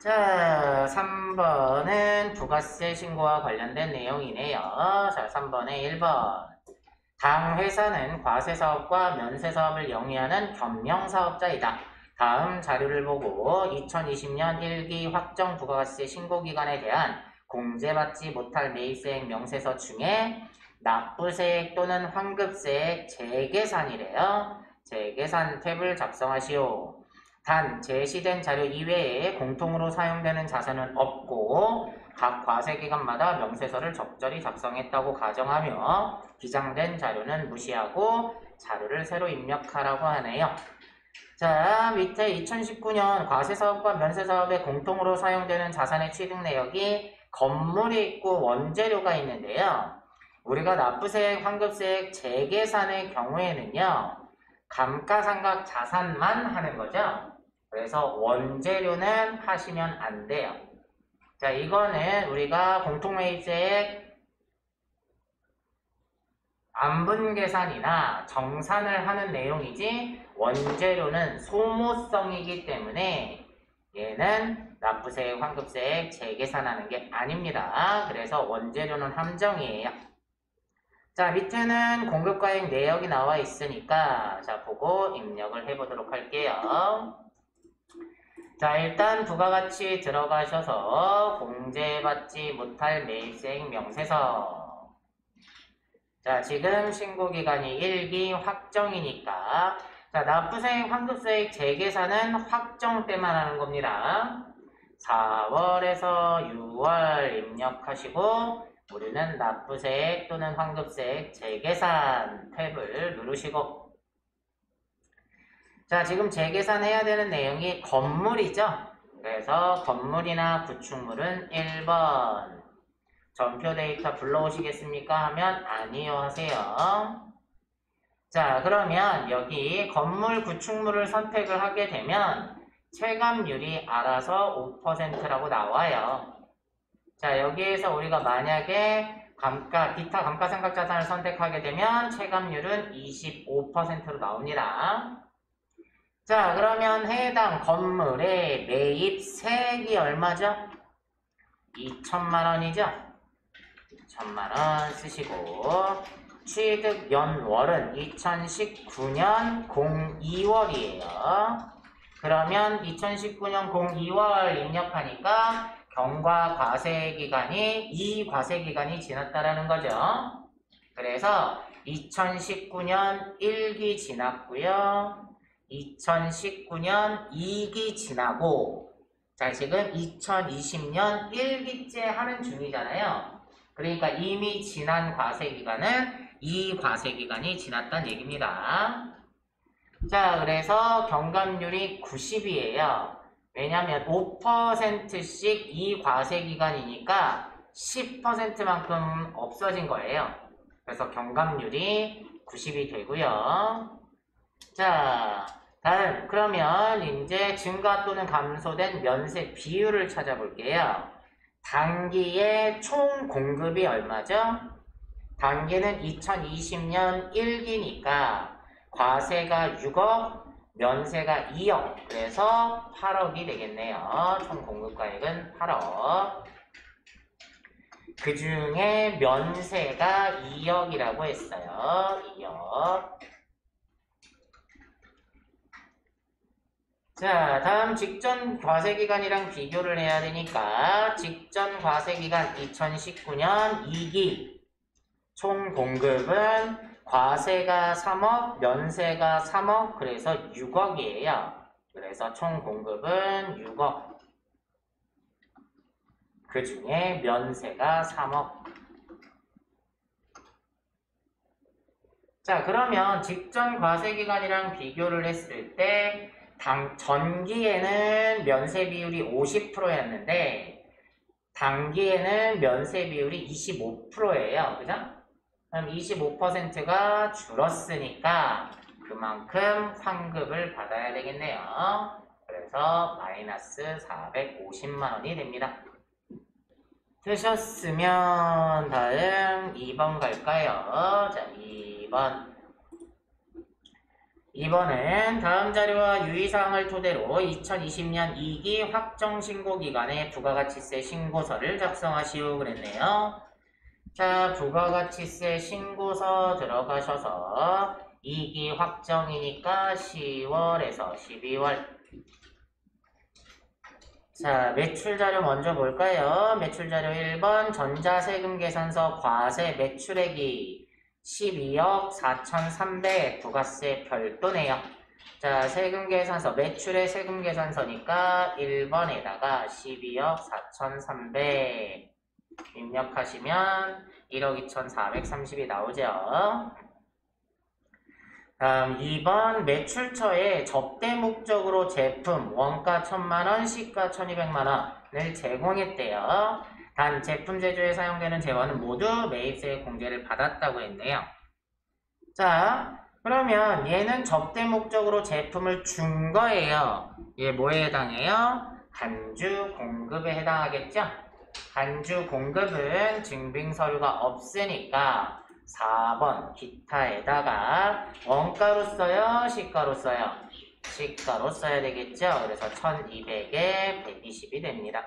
자, 3번은 부가세 신고와 관련된 내용이네요. 자, 3번에 1번. 다음 회사는 과세사업과 면세사업을 영위하는 겸용사업자이다. 다음 자료를 보고 2020년 1기 확정 부가세 신고기간에 대한 공제받지 못할 매입세액 명세서 중에 납부세액 또는 환급세액 재계산이래요. 재계산 탭을 작성하시오. 단, 제시된 자료 이외에 공통으로 사용되는 자산은 없고 각 과세기간마다 명세서를 적절히 작성했다고 가정하며 기장된 자료는 무시하고 자료를 새로 입력하라고 하네요. 자, 밑에 2019년 과세사업과 면세사업에 공통으로 사용되는 자산의 취득 내역이 건물이 있고 원재료가 있는데요. 우리가 납부세액, 환급세액 재계산의 경우에는요. 감가상각 자산만 하는 거죠. 그래서 원재료는 하시면 안 돼요. 자, 이거는 우리가 공통매입세액 안분계산이나 정산을 하는 내용이지 원재료는 소모성이기 때문에 얘는 납부세액, 환급세액 재계산하는 게 아닙니다. 그래서 원재료는 함정이에요. 자, 밑에는 공급과액 내역이 나와 있으니까 자, 보고 입력을 해보도록 할게요. 자, 일단 부가가치 들어가셔서 공제받지 못할 매입세액 명세서. 자, 지금 신고기간이 1기 확정이니까 자, 납부세액, 환급세액 재계산은 확정 때만 하는 겁니다. 4월에서 6월 입력하시고 우리는 납부세액 또는 환급세액 재계산 탭을 누르시고 자, 지금 재계산해야 되는 내용이 건물이죠. 그래서 건물이나 구축물은 1번 전표 데이터 불러오시겠습니까? 하면 아니요 하세요. 자, 그러면 여기 건물, 구축물을 선택을 하게 되면 체감률이 알아서 5%라고 나와요. 자, 여기에서 우리가 만약에 기타 감가상각자산을 선택하게 되면 체감률은 25%로 나옵니다. 자, 그러면 해당 건물의 매입세액이 얼마죠? 2천만 원이죠? 2천만 원 쓰시고 취득 연월은 2019년 02월이에요. 그러면 2019년 02월 입력하니까 경과 과세기간이 이 과세기간이 지났다라는 거죠. 그래서 2019년 1기 지났고요. 2019년 2기 지나고 자, 지금 2020년 1기째 하는 중이잖아요. 그러니까 이미 지난 과세기간은 이 과세기간이 지났다는 얘기입니다. 자, 그래서 경감률이 90이에요. 왜냐하면 5%씩 이 과세기간이니까 10%만큼 없어진 거예요. 그래서 경감률이 90이 되고요. 자, 다음 그러면 이제 증가 또는 감소된 면세 비율을 찾아볼게요. 당기의 총 공급이 얼마죠? 당기는 2020년 1기니까 과세가 6억, 면세가 2억, 그래서 8억이 되겠네요. 총 공급가액은 8억. 그 중에 면세가 2억이라고 했어요. 2억. 자, 다음 직전 과세기간이랑 비교를 해야 되니까 직전 과세기간 2019년 2기 총 공급은 과세가 3억, 면세가 3억, 그래서 6억이에요. 그래서 총 공급은 6억. 그 중에 면세가 3억. 자, 그러면 직전 과세기간이랑 비교를 했을 때 전기에는 면세 비율이 50%였는데 단기에는 면세 비율이 25%예요. 그죠? 그럼 25%가 줄었으니까 그만큼 환급을 받아야 되겠네요. 그래서 마이너스 450만 원이 됩니다. 되셨으면 다음 2번 갈까요? 자, 2번. 2번은 다음 자료와 유의사항을 토대로 2020년 2기 확정신고기간에 부가가치세 신고서를 작성하시오 그랬네요. 자, 부가가치세 신고서 들어가셔서 2기 확정이니까 10월에서 12월. 자, 매출자료 먼저 볼까요? 매출자료 1번 전자세금계산서 과세 매출액이 12억 4,300 부가세 별도네요. 자, 세금계산서 매출의 세금계산서니까 1번에다가 12억 4,300 입력하시면 1억 2,430이 나오죠. 다음 2번 매출처에 접대 목적으로 제품 원가 1,000만원, 시가 1,200만원을 제공했대요. 단 제품 제조에 사용되는 재원은 모두 매입세 공제를 받았다고 했네요. 자, 그러면 얘는 접대 목적으로 제품을 준 거예요. 얘 뭐에 해당해요? 간주 공급에 해당하겠죠? 간주 공급은 증빙서류가 없으니까 4번 기타에다가 원가로 써요? 시가로 써요? 시가로 써야 되겠죠? 그래서 1200에 120이 됩니다.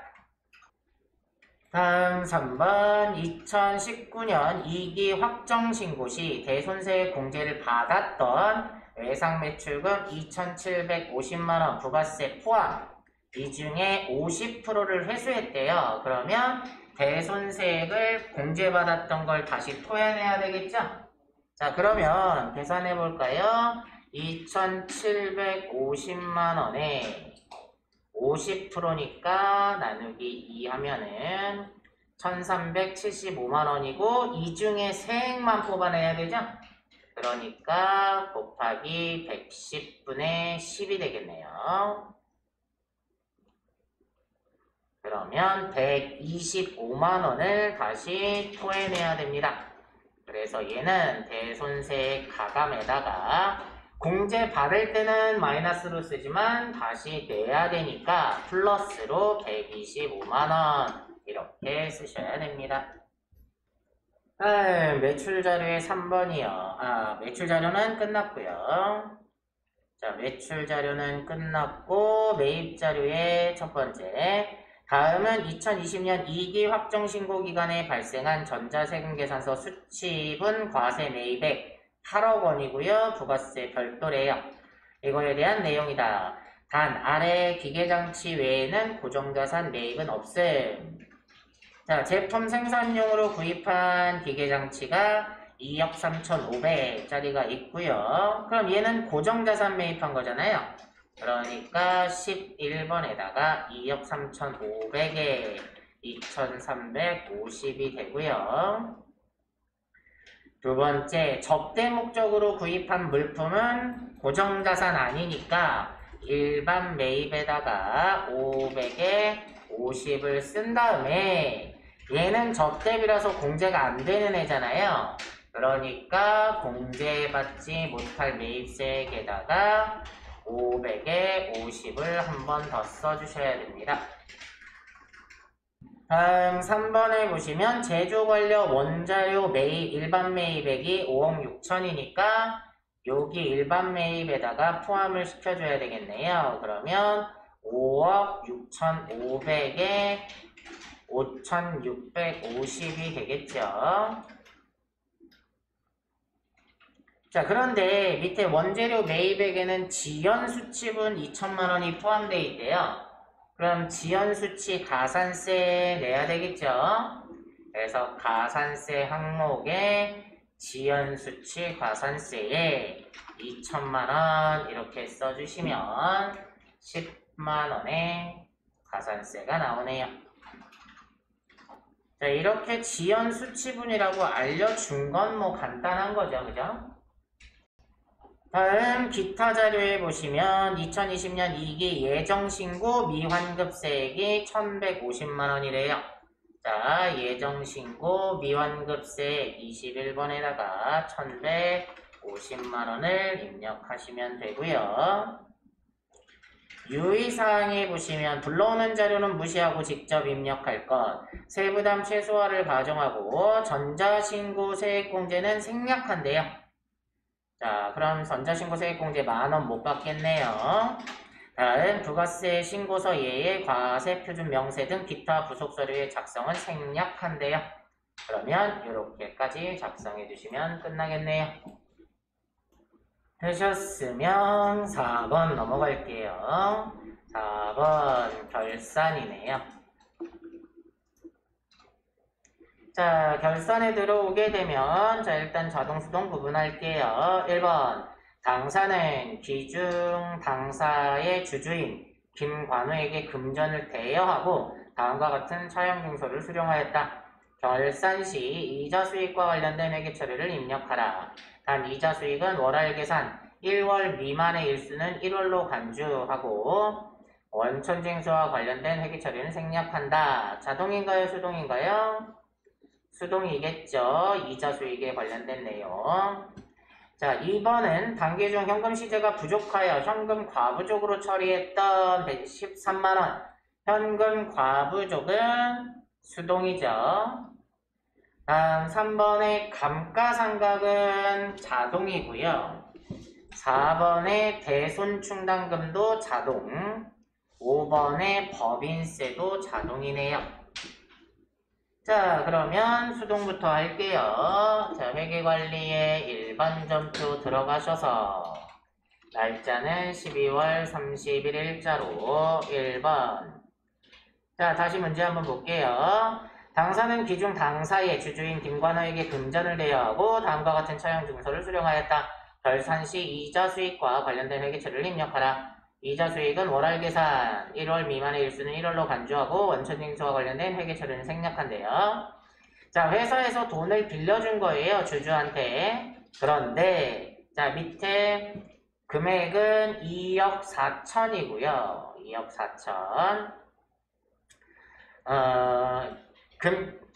다음 3번 2019년 2기 확정신고 시 대손세 공제를 받았던 외상매출금 2,750만원 부가세 포함 이 중에 50%를 회수했대요. 그러면 대손세액을 공제받았던 걸 다시 토해내야 되겠죠? 자, 그러면 계산해 볼까요? 2,750만원에 50%니까 나누기 2 하면은 1,375만원이고 이 중에 세액만 뽑아내야 되죠? 그러니까 곱하기 110분의 10이 되겠네요. 그러면 125만원을 다시 토해내야 됩니다. 그래서 얘는 대손세액 가감에다가 공제 받을 때는 마이너스로 쓰지만 다시 내야 되니까 플러스로 125만원 이렇게 쓰셔야 됩니다. 매출 자료의 3번이요. 매출 자료는 끝났고요. 자, 매출 자료는 끝났고 매입 자료의 첫 번째. 다음은 2020년 2기 확정신고 기간에 발생한 전자세금계산서 수취분 과세 매입액 8억 원이고요. 부가세 별도래요. 이거에 대한 내용이다. 단 아래 기계장치 외에는 고정자산 매입은 없음. 자, 제품 생산용으로 구입한 기계장치가 2억 3,500짜리가 있고요. 그럼 얘는 고정자산 매입한 거잖아요. 그러니까 11번에다가 2억 3,500에 2,350이 되고요. 두 번째, 접대 목적으로 구입한 물품은 고정자산 아니니까 일반 매입에다가 500에 50을 쓴 다음에 얘는 접대비라서 공제가 안 되는 애잖아요. 그러니까 공제받지 못할 매입세액에다가 500에 50을 한 번 더 써주셔야 됩니다. 다음 3번에 보시면 제조 관련 원자료 매입 일반 매입액이 5억 6천이니까 여기 일반 매입에다가 포함을 시켜줘야 되겠네요. 그러면 5억 6,500에 5,650이 되겠죠. 자, 그런데 밑에 원재료 매입액에는 지연수치분 2천만원이 포함되어 있대요. 그럼 지연수치 가산세 내야 되겠죠. 그래서 가산세 항목에 지연수치 가산세에 2천만원 이렇게 써주시면 10만원의 가산세가 나오네요. 자, 이렇게 지연수치분이라고 알려준 건 뭐 간단한 거죠. 그죠? 다음 기타 자료에 보시면 2020년 2기 예정신고 미환급세액이 1,150만원이래요. 자, 예정신고 미환급세액 21번에다가 1,150만원을 입력하시면 되고요. 유의사항에 보시면 불러오는 자료는 무시하고 직접 입력할 것, 세부담 최소화를 가정하고 전자신고 세액공제는 생략한대요. 자, 그럼 전자신고 세액공제 10,000원 못 받겠네요. 다음 부가세 신고서 예외 과세 표준 명세 등 기타 부속 서류의 작성은 생략한대요. 그러면 이렇게까지 작성해 주시면 끝나겠네요. 되셨으면 4번 넘어갈게요. 4번 결산이네요. 자, 결산에 들어오게 되면 자 일단 자동수동 구분할게요. 1번 당사는 기중 당사의 주주인 김관우에게 금전을 대여하고 다음과 같은 차용증서를 수령하였다. 결산 시 이자 수익과 관련된 회계 처리를 입력하라. 단 이자 수익은 월할 계산 1월 미만의 일수는 1월로 간주하고 원천징수와 관련된 회계 처리는 생략한다. 자동인가요? 수동인가요? 수동이겠죠. 이자 수익에 관련된 내용. 자, 2번은 단기 중 현금 시재가 부족하여 현금 과부족으로 처리했던 113만원. 현금 과부족은 수동이죠. 다음 3번의 감가상각은 자동이고요. 4번의 대손충당금도 자동. 5번의 법인세도 자동이네요. 자, 그러면 수동부터 할게요. 자, 회계관리에 일반점표 들어가셔서 날짜는 12월 31일자로 1번. 자, 다시 문제 한번 볼게요. 당사는 기중 당사의 주주인 김관호에게 금전을 대여하고 다음과 같은 차용증서를 수령하였다. 결산 시 이자 수익과 관련된 회계 처리를 입력하라. 이자 수익은 월할 계산 1월 미만의 일수는 1월로 간주하고 원천징수와 관련된 회계 처리는 생략한대요. 자, 회사에서 돈을 빌려준 거예요. 주주한테. 그런데 자, 밑에 금액은 2억 4천이고요. 2억 4천.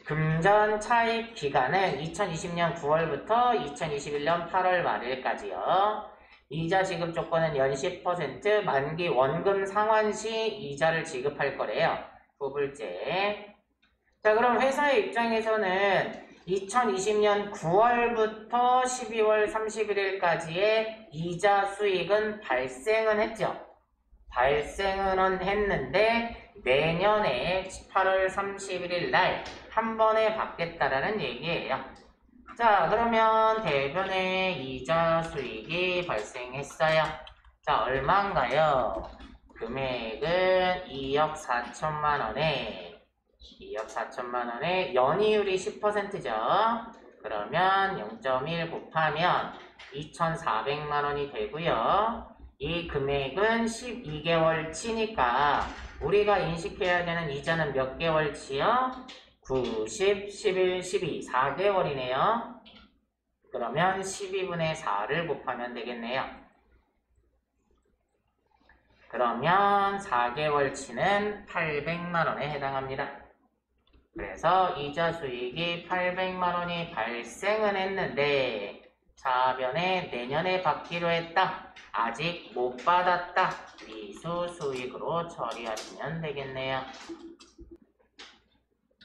금전 차입 기간은 2020년 9월부터 2021년 8월 말일까지요. 이자 지급 조건은 연 10% 만기 원금 상환 시 이자를 지급할 거래요. 부불제. 자, 그럼 회사의 입장에서는 2020년 9월부터 12월 31일까지의 이자 수익은 발생은 했죠. 발생은 했는데 내년에 8월 31일 날 한 번에 받겠다라는 얘기예요. 자, 그러면 대변에 이자 수익이 발생했어요. 자, 얼마인가요? 금액은 2억 4천만 원에 2억 4천만 원에 연이율이 10%죠. 그러면 0.1 곱하면 2,400만 원이 되고요. 이 금액은 12개월치니까 우리가 인식해야 되는 이자는 몇 개월치요? 9, 10, 11, 12, 4개월이네요. 그러면 12분의 4를 곱하면 되겠네요. 그러면 4개월치는 800만원에 해당합니다. 그래서 이자 수익이 800만원이 발생은 했는데 차변에 내년에 받기로 했다. 아직 못 받았다. 미수 수익으로 처리하시면 되겠네요.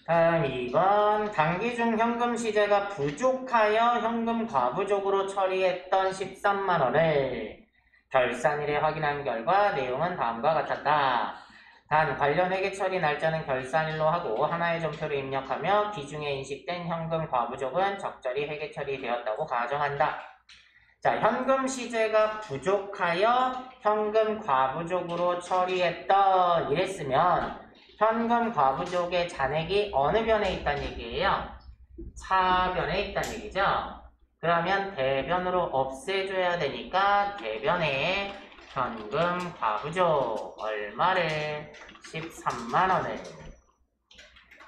다음 2번 단기 중 현금 시재가 부족하여 현금 과부족으로 처리했던 13만원을 결산일에 확인한 결과 내용은 다음과 같았다. 단 관련 회계 처리 날짜는 결산일로 하고 하나의 점표를 입력하며 기중에 인식된 현금 과부족은 적절히 회계 처리되었다고 가정한다. 자, 현금 시재가 부족하여 현금 과부족으로 처리했던 이랬으면 현금 과부족의 잔액이 어느 변에 있다는 얘기예요? 차변에 있다는 얘기죠. 그러면 대변으로 없애줘야 되니까 대변에 현금 과부족 얼마를? 13만원을.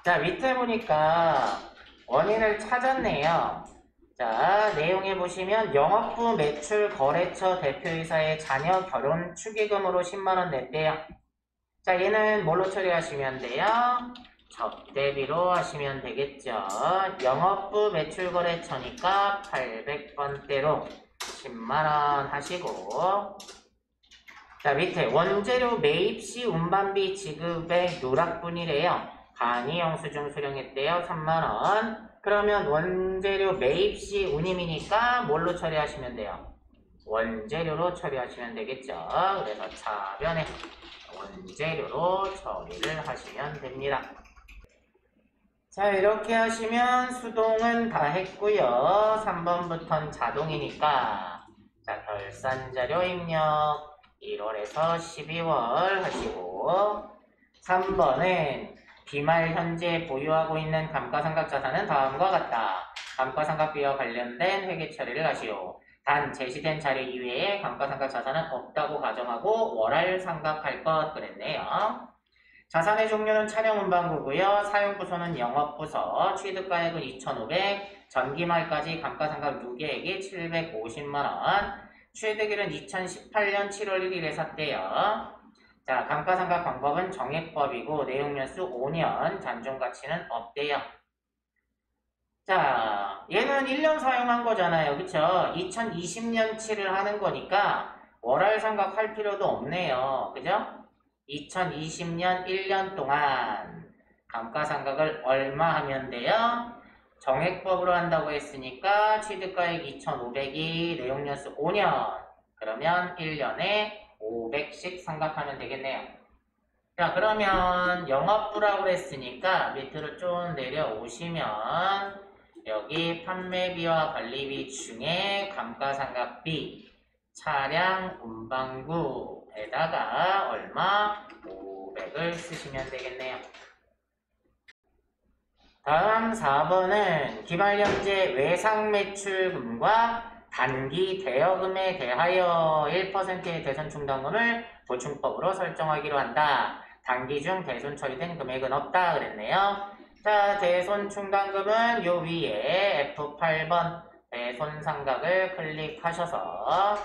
자, 밑에 보니까 원인을 찾았네요. 자, 내용에 보시면 영업부 매출 거래처 대표이사의 자녀 결혼 축의금으로 10만원 냈대요. 자, 얘는 뭘로 처리하시면 돼요? 접대비로 하시면 되겠죠. 영업부 매출거래처니까 800번대로 10만원 하시고, 자, 밑에 원재료 매입시 운반비 지급의 누락분이래요. 간이 영수증 수령했대요. 3만원. 그러면 원재료 매입시 운임이니까 뭘로 처리하시면 돼요? 원재료로 처리하시면 되겠죠. 그래서 차변에 원재료로 처리를 하시면 됩니다. 자, 이렇게 하시면 수동은 다 했고요. 3번부터는 자동이니까 자, 결산자료 입력 1월에서 12월 하시고 3번은 비말 현재 보유하고 있는 감가상각 자산은 다음과 같다. 감가상각비와 관련된 회계 처리를 하시오. 단 제시된 자료 이외에 감가상각 자산은 없다고 가정하고 월할 상각할 것 그랬네요. 자산의 종류는 촬영운반구고요. 사용부서는 영업부서, 취득가액은 2,500, 전기말까지 감가상각 누계액이 750만원, 취득일은 2018년 7월 1일에 샀대요. 자, 감가상각 방법은 정액법이고 내용연수 5년, 잔존가치는 없대요. 자, 얘는 1년 사용한 거잖아요. 그쵸? 2020년치를 하는 거니까 월할 상각할 필요도 없네요. 그죠? 2020년 1년 동안 감가상각을 얼마 하면 돼요? 정액법으로 한다고 했으니까 취득가액 2,500이 내용연수 5년 그러면 1년에 500씩 상각하면 되겠네요. 자, 그러면 영업부라고 했으니까 밑으로 좀 내려오시면 여기 판매비와 관리비 중에 감가상각비 차량 운반구에다가 얼마? 500을 쓰시면 되겠네요. 다음 4번은 기말현재 외상매출금과 단기 대여금에 대하여 1%의 대손충당금을 보충법으로 설정하기로 한다. 단기 중 대손 처리된 금액은 없다 그랬네요. 자, 대손충당금은 요 위에 F8번 대손상각을 클릭하셔서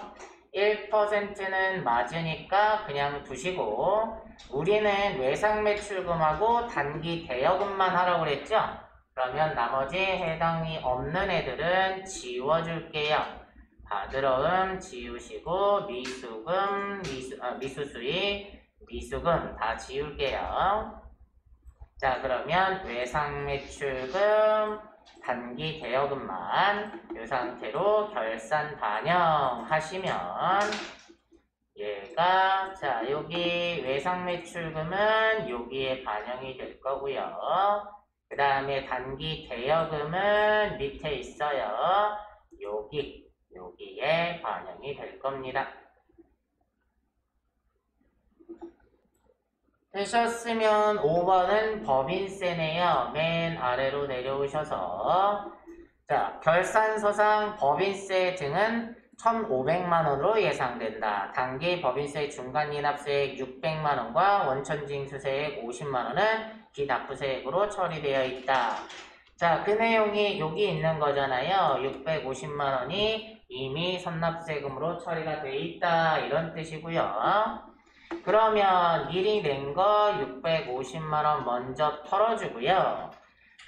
1%는 맞으니까 그냥 두시고 우리는 외상매출금하고 단기 대여금만 하라고 그랬죠? 그러면 나머지 해당이 없는 애들은 지워줄게요. 받으러음 지우시고 미수금, 미수수익, 미수금 다 지울게요. 자, 그러면 외상매출금, 단기 대여금만 이 상태로 결산 반영하시면 얘가 자 여기 외상매출금은 여기에 반영이 될 거고요. 그 다음에 단기 대여금은 밑에 있어요. 여기에 반영이 될 겁니다. 되셨으면 5번은 법인세네요. 맨 아래로 내려오셔서 자, 결산서상 법인세 등은 1,500만원으로 예상된다. 단기 법인세 중간이납세액 600만원과 원천징수세액 50만원은 기납부세액으로 처리되어 있다. 자, 그 내용이 여기 있는 거잖아요. 650만원이 이미 선납세금으로 처리가 돼 있다. 이런 뜻이고요. 그러면 미리 낸 거 650만원 먼저 털어주고요.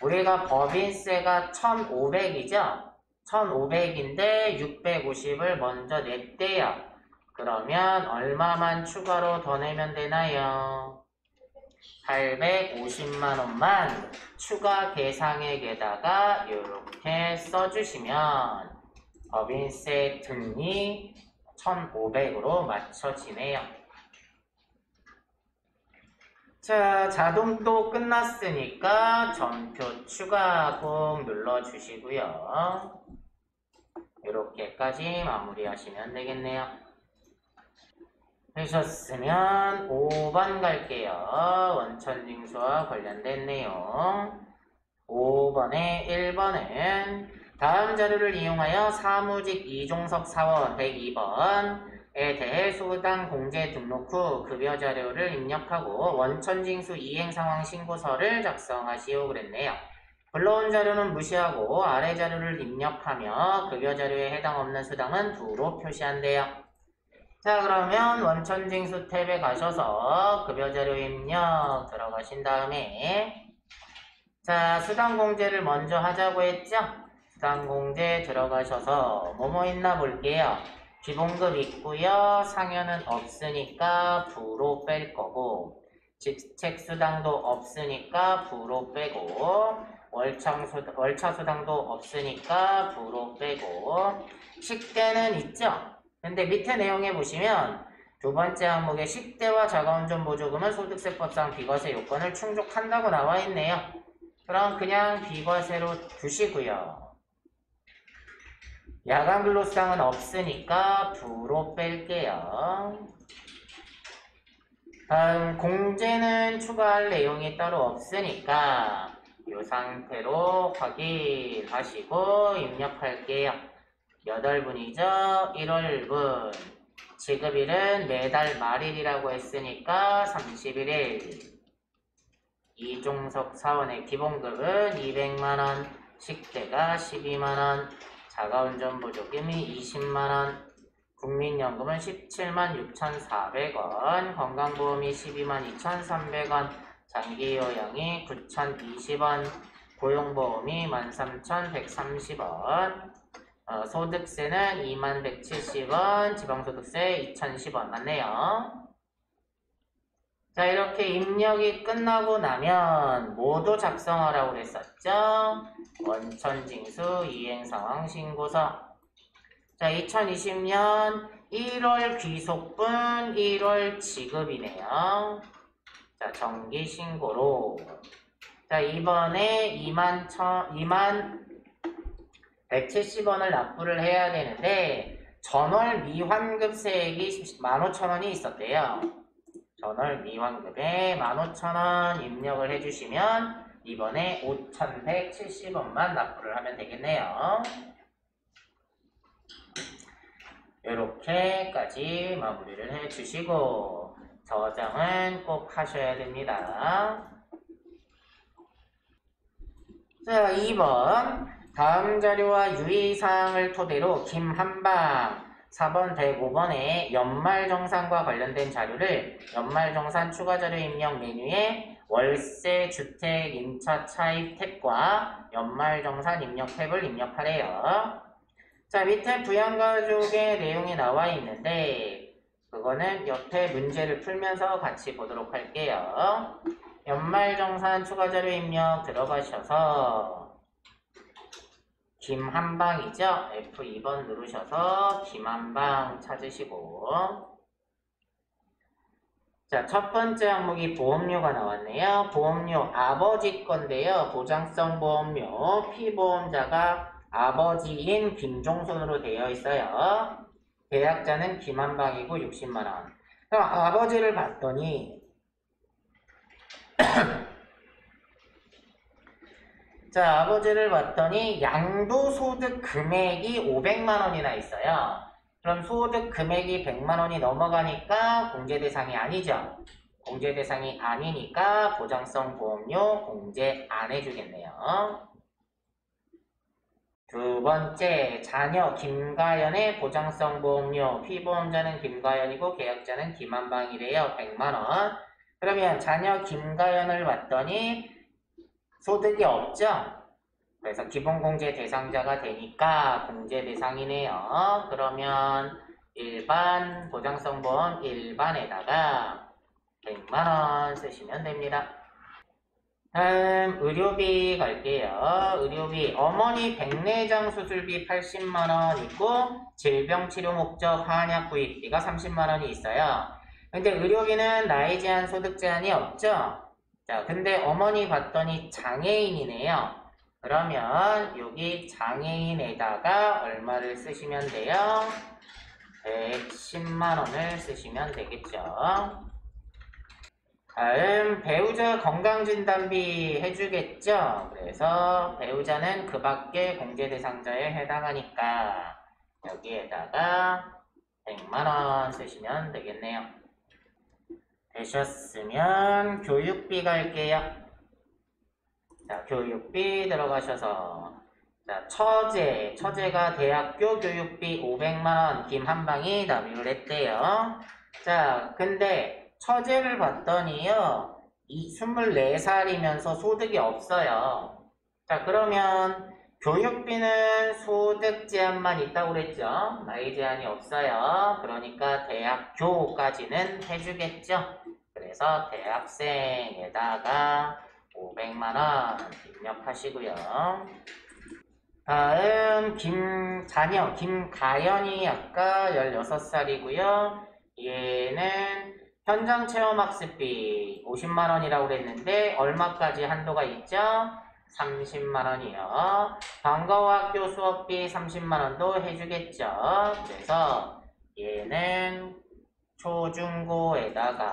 우리가 법인세가 1,500이죠? 1,500인데 650을 먼저 냈대요. 그러면 얼마만 추가로 더 내면 되나요? 850만원만 추가 계상액에다가 이렇게 써주시면 법인세 등이 1,500으로 맞춰지네요. 자, 자동도 끝났으니까 전표 추가 꼭 눌러주시고요. 이렇게까지 마무리하시면 되겠네요. 되셨으면 5번 갈게요. 원천징수와 관련된 내용. 5번에 1번은 다음 자료를 이용하여 사무직 이종석 사원 102번 에 대해 수당 공제 등록 후 급여 자료를 입력하고 원천징수 이행상황 신고서를 작성하시오 그랬네요. 불러온 자료는 무시하고 아래 자료를 입력하며 급여 자료에 해당 없는 수당은 두로 표시한대요. 자, 그러면 원천징수 탭에 가셔서 급여 자료 입력 들어가신 다음에 자, 수당 공제를 먼저 하자고 했죠? 수당 공제 들어가셔서 뭐뭐 있나 볼게요. 기본급 있고요. 상여는 없으니까 부로 뺄 거고 직책수당도 없으니까 부로 빼고 월차수당도 없으니까 부로 빼고 식대는 있죠? 근데 밑에 내용에 보시면 두 번째 항목에 10대와 자가운전 보조금은 소득세법상 비과세 요건을 충족한다고 나와 있네요. 그럼 그냥 비과세로 두시고요. 야간 근로수당은 없으니까 부로 뺄게요. 다음 공제는 추가할 내용이 따로 없으니까 이 상태로 확인하시고 입력할게요. 8분이죠. 1월분 지급일은 매달 말일이라고 했으니까 31일. 이종석 사원의 기본급은 200만원, 식대가 12만원, 자가운전 보조금이 20만원, 국민연금은 17만 6,400원, 건강보험이 12만 2,300원, 장기요양이 9,020원, 고용보험이 13,130원, 소득세는 2만 170원, 지방소득세 2,010원 맞네요. 자, 이렇게 입력이 끝나고 나면 모두 작성하라고 그랬었죠? 원천징수 이행상황 신고서. 자, 2020년 1월 귀속분 1월 지급이네요. 자, 정기신고로. 자, 이번에 2만 170원을 납부를 해야 되는데 전월 미환급세액이 15,000원이 있었대요. 전월 미환급에 15,000원 입력을 해주시면 이번에 5,170원만 납부를 하면 되겠네요. 이렇게까지 마무리를 해주시고 저장은 꼭 하셔야 됩니다. 자, 2번 다음 자료와 유의사항을 토대로 김한방 4번 105번에 연말정산과 관련된 자료를 연말정산 추가자료 입력 메뉴에 월세, 주택, 임차 차입 탭과 연말정산 입력 탭을 입력하래요. 자, 밑에 부양가족의 내용이 나와 있는데 그거는 옆에 문제를 풀면서 같이 보도록 할게요. 연말정산 추가자료 입력 들어가셔서 김한방이죠? F2번 누르셔서 김한방 찾으시고 자, 첫 번째 항목이 보험료가 나왔네요. 보험료 아버지 건데요. 보장성 보험료 피보험자가 아버지인 김종순으로 되어 있어요. 계약자는 김한방이고 60만원. 그럼 아버지를 봤더니 자, 아버지를 봤더니 양도소득 금액이 500만원이나 있어요. 그럼 소득 금액이 100만원이 넘어가니까 공제 대상이 아니죠. 공제 대상이 아니니까 보장성 보험료 공제 안 해주겠네요. 두 번째, 자녀 김가연의 보장성 보험료 피보험자는 김가연이고 계약자는 김한방이래요. 100만원. 그러면 자녀 김가연을 봤더니 소득이 없죠? 그래서 기본공제 대상자가 되니까 공제 대상이네요. 그러면 일반 보장성 보험 1반에다가 100만원 쓰시면 됩니다. 다음 의료비 갈게요. 의료비 어머니 백내장 수술비 80만원 있고 질병치료 목적 한약 구입비가 30만원이 있어요. 근데 의료비는 나이 제한 소득 제한이 없죠? 자, 근데 어머니 봤더니 장애인이네요. 그러면 여기 장애인에다가 얼마를 쓰시면 돼요? 110만원을 쓰시면 되겠죠. 다음 배우자 건강진단비 해주겠죠. 그래서 배우자는 그 밖에 공제 대상자에 해당하니까 여기에다가 100만원 쓰시면 되겠네요. 되셨으면 교육비 갈게요. 자, 교육비 들어가셔서 자, 처제가 대학교 교육비 500만원 김한방이 납입을 했대요. 자, 근데 처제를 봤더니요 24살이면서 소득이 없어요. 자, 그러면 교육비는 소득 제한만 있다고 그랬죠. 나이 제한이 없어요. 그러니까 대학교까지는 해주겠죠. 그래서 대학생에다가 500만원 입력하시고요. 다음 자녀 김가연이 아까 16살이고요. 얘는 현장 체험학습비 50만원이라고 그랬는데 얼마까지 한도가 있죠? 30만원이요. 방과후학교 수업비 30만원도 해주겠죠. 그래서 얘는 초중고에다가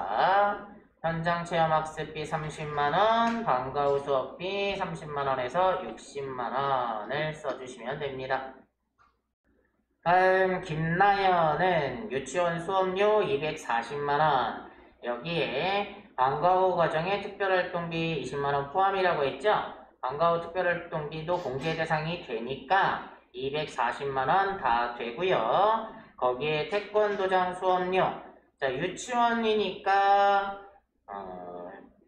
현장 체험학습비 30만원, 방과후 수업비 30만원에서 60만원을 써주시면 됩니다. 다음 김나연은 유치원 수업료 240만원, 여기에 방과후 과정에 특별활동비 20만원 포함이라고 했죠? 방과후 특별활동비도 공제 대상이 되니까 240만원 다 되고요. 거기에 태권도장 수업료, 자 유치원이니까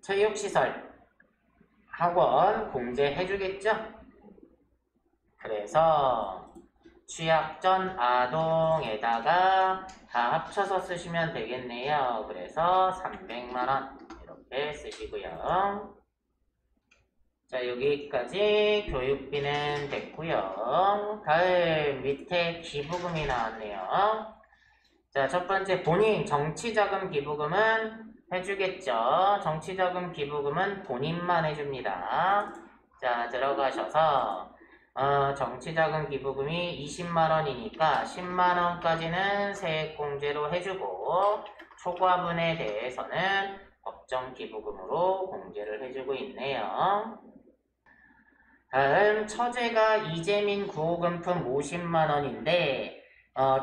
체육시설 학원 공제해주겠죠? 그래서 취약전 아동에다가 다 합쳐서 쓰시면 되겠네요. 그래서 300만원 이렇게 쓰시고요. 자 여기까지 교육비는 됐고요. 다음 밑에 기부금이 나왔네요. 자 첫 번째 본인 정치자금 기부금은 해주겠죠. 정치자금 기부금은 본인만 해줍니다. 자 들어가셔서 정치자금 기부금이 20만원이니까 10만원까지는 세액공제로 해주고 초과분에 대해서는 법정 기부금으로 공제를 해주고 있네요. 다음 처제가 이재민 구호금품 50만원인데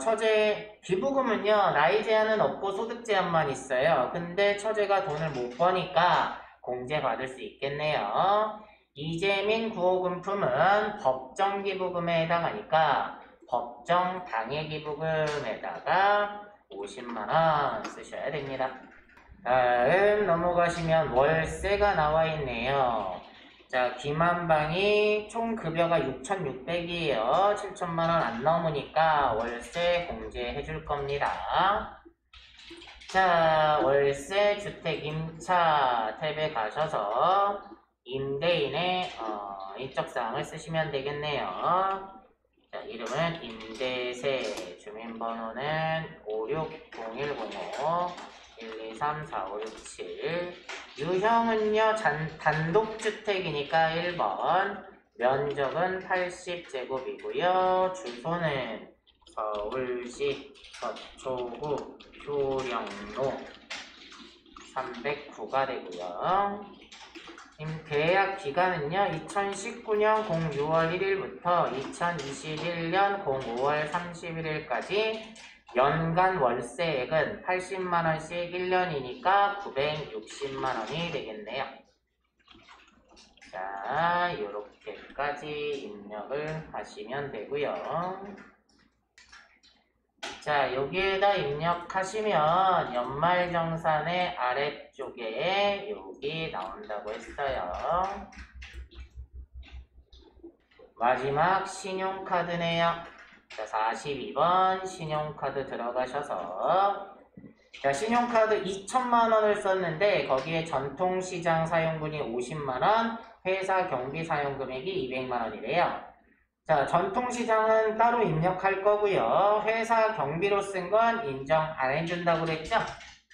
처제 기부금은요 나이 제한은 없고 소득 제한만 있어요. 근데 처제가 돈을 못 버니까 공제 받을 수 있겠네요. 이재민 구호금품은 법정 기부금에 해당하니까 법정 당해 기부금에다가 50만원 쓰셔야 됩니다. 다음 넘어가시면 월세가 나와 있네요. 자, 김한방이 총 급여가 6,600이에요. 7천만원 안 넘으니까 월세 공제해 줄 겁니다. 자, 월세 주택 임차 탭에 가셔서 임대인의 인적사항을 쓰시면 되겠네요. 자, 이름은 임대세, 주민번호는 560105 1234567. 유형은요 단독주택이니까 1번, 면적은 80제곱이고요 주소는 서울시 서초구 효령로 309가 되고요. 계약 기간은요 2019년 06월 1일부터 2021년 05월 31일까지 연간 월세액은 80만원씩 1년이니까 960만원이 되겠네요. 자, 요렇게까지 입력을 하시면 되고요. 자, 여기에다 입력하시면 연말정산의 아래쪽에 여기 나온다고 했어요. 마지막 신용카드네요. 자, 42번 신용카드 들어가셔서 자, 신용카드 2천만원을 썼는데 거기에 전통시장 사용분이 50만원, 회사 경비 사용금액이 200만원이래요. 자, 전통시장은 따로 입력할 거고요. 회사 경비로 쓴 건 인정 안 해준다고 그랬죠?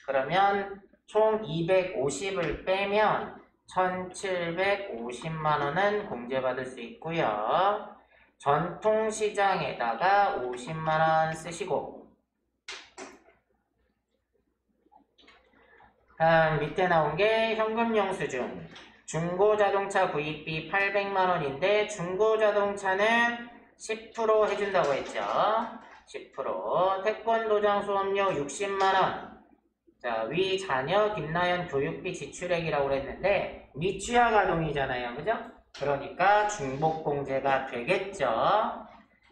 그러면 총 250을 빼면 1750만원은 공제받을 수 있고요. 전통시장에다가 50만원 쓰시고 밑에 나온 게 현금 영수증 중고자동차 구입비 800만원인데 중고자동차는 10% 해준다고 했죠. 10% 태권도장 수업료 60만원. 자, 위 자녀 김나연 교육비 지출액이라고 그랬는데 미취학 아동이잖아요. 그죠? 그러니까 중복공제가 되겠죠.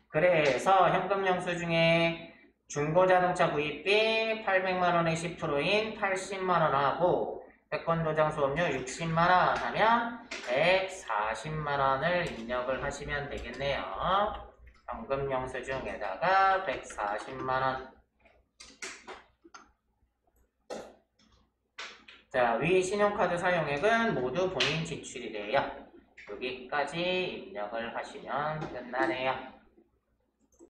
그래서 현금 영수증에 중고자동차 구입비 800만원의 10%인 80만원하고 태권도장 수업료 60만원 하면 140만원을 입력을 하시면 되겠네요. 현금 영수증에다가 140만원. 자, 위 신용카드 사용액은 모두 본인 지출이래요. 여기까지 입력을 하시면 끝나네요.